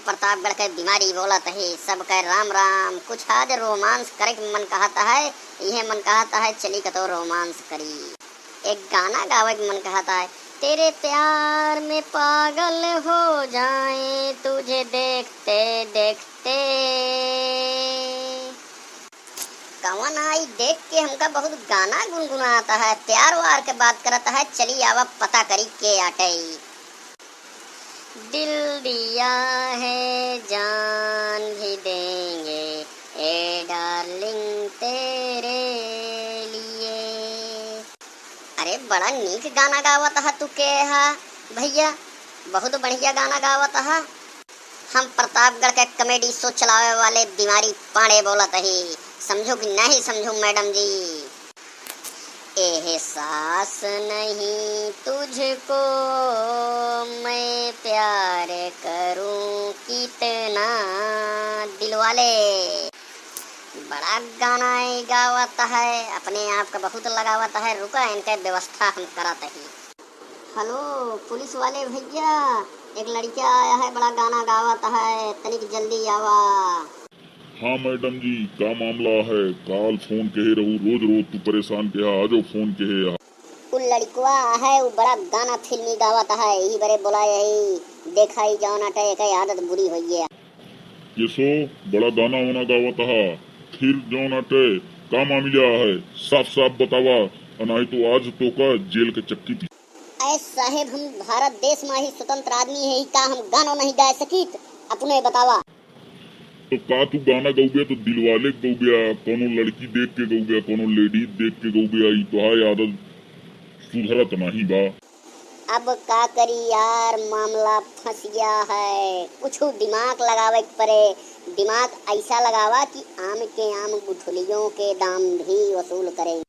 प्रतापगढ़ के बीमारी बोलत है सब कह राम राम। कुछ आज रोमांस करे के मन कहता है, यह मन कहता है चली कतो रोमांस करी। एक गाना गावे के मन कहता है, तेरे प्यार में पागल हो जाए तुझे देखते देखते। कवन आई देख के हमका बहुत गाना गुनगुनाता है, प्यार वार के बात करता है, चली आवा पता करी के आटे। दिल दिया है जान भी देंगे ए डार्लिंग तेरे लिए। अरे बड़ा नीक गाना गावत है तू के हा भैया, बहुत बढ़िया गाना गावत है। हम प्रतापगढ़ के कॉमेडी शो चलावे वाले बीमारी पांडे बोलत ही, समझो कि नहीं समझो मैडम जी। एहसास नहीं तुझको मैं प्यार करूं कितना, दिलवाले बड़ा गाना गावत है, अपने आप का बहुत लगावत है। रुका इनके व्यवस्था हम करत ही। हेलो पुलिस वाले भैया, एक लड़का आया है बड़ा गाना गावत है, तनिक जल्दी आवा। हाँ मैडम जी, क्या मामला है? काल फोन कहे रहू, रोज रोज तू परेशान के आज फोन कहे। वो लड़कवा है वो बड़ा गाना फिल्मी गावत है, यही बड़े बोला यही देखा ही जाओ नाटे एक आदत बुरी हुई है। ये सो बड़ा गाना वाना गावत है, फिर जो नाटे का मामला है साफ साफ बतावा, नहीं तो आज तो का जेल के चक्की थी। ऐ साहेब हम भारत देश में ही स्वतंत्र आदमी है, का हम गाना नहीं गा सकित, अपने बतावा। तो का तू गाना गौबिया तो दिलवाले गौबिया, कोनो लड़की देख के गौबिया, कोनो लेडीज देख के गौबिया, ई तो है आदत सुधरत नहीं बा। अब का करी यार, मामला फंस गया है, कुछ दिमाग लगावे पड़े। दिमाग ऐसा लगावा कि आम के आम गुठलियों के दाम भी वसूल करे।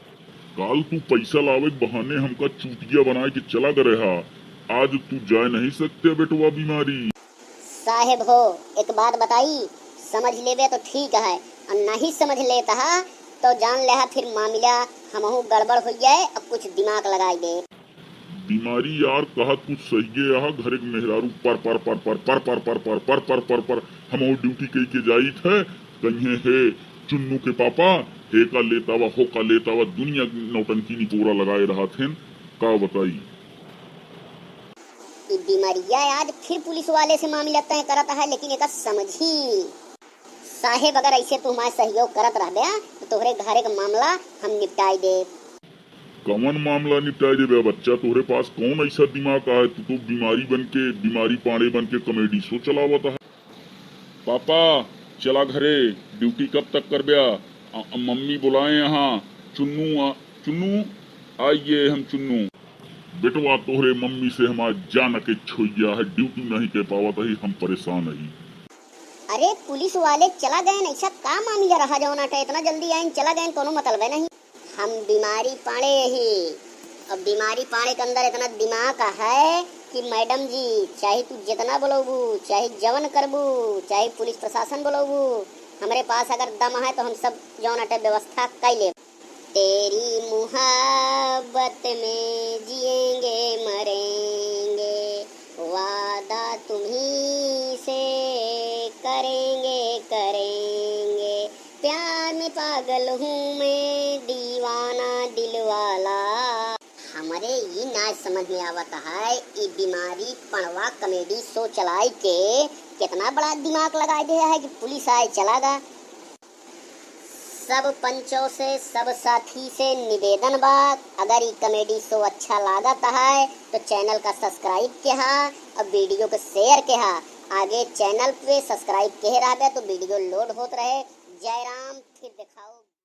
काल तू पैसा लावे बहाने हमका चूतिया बना के चला गए हा, आज तू जा नहीं सकते बेटवा बीमारी। साहेब हो एक बात बताई, समझ लेवे तो ठीक है, और नहीं समझ लेता है तो जान ले फिर मामला हमहू गड़बड़ हो जाए और कुछ दिमाग लगाई दे। बीमारी यार कहा कुछ सही है, यहाँ घर के मेहरारू पर पर पर पर पर पर पर पर पर पर पर पर हम ड्यूटी कही के जाई थे, कहीं है चुन्नू के पापा हे का लेता वा हो का लेता वा, दुनिया नौटंकी निकोरा लगाए रहा थे, का बताई। बीमारिया आज फिर पुलिस वाले से मामला तय करता है, लेकिन एक समझी साहेब अगर ऐसे तू हमारे सहयोग करत रह गया तो तोहरे घरे का मामला हम निपटाई दे। कौन मामला निपटाए दे बच्चा, तोहरे पास कौन ऐसा दिमाग है? तू तो बीमारी बन के बीमारी पांडे बन के कॉमेडी शो चलावता है। पापा चला घरे, ड्यूटी कब तक कर गया? मम्मी बुलाए यहाँ, चुन्नू चुन्नू आइए हम चुन्नू। बेटवा तोहरे मम्मी से हमारा जान के छोइया है, ड्यूटी नहीं के पावत है, हम परेशान है। अरे पुलिस वाले चला गए, ऐसा का मामला रहा जाओ नाटे, इतना जल्दी आए चला गए, कोनो मतलब है नहीं। हम बीमारी पाड़े ही, अब बीमारी पाड़े के अंदर इतना दिमाग है कि मैडम जी चाहे तू जितना बोलोगू, चाहे जवन करबू, चाहे पुलिस प्रशासन बोलोगू, हमारे पास अगर दम है तो हम सब जो नाटे व्यवस्था कर ले। तेरी मुहब्बत में जिएंगे मरेंगे, वादा तुम्ही से करेंगे करेंगे, प्यार में पागल हूँ मैं दीवाना दिलवाला। हमारे ये ना समझ में आवता है, ये बीमारी पड़वा कॉमेडी शो चलाई के कितना बड़ा दिमाग लगा दिया है कि पुलिस आए चला गा। सब पंचों से सब साथी से निवेदन बात, अगर ये कॉमेडी शो अच्छा लागत है तो चैनल का सब्सक्राइब किया और वीडियो को शेयर किया। आगे चैनल पे सब्सक्राइब के रहा तो वीडियो लोड होत रहे। जय राम, फिर दिखाओ।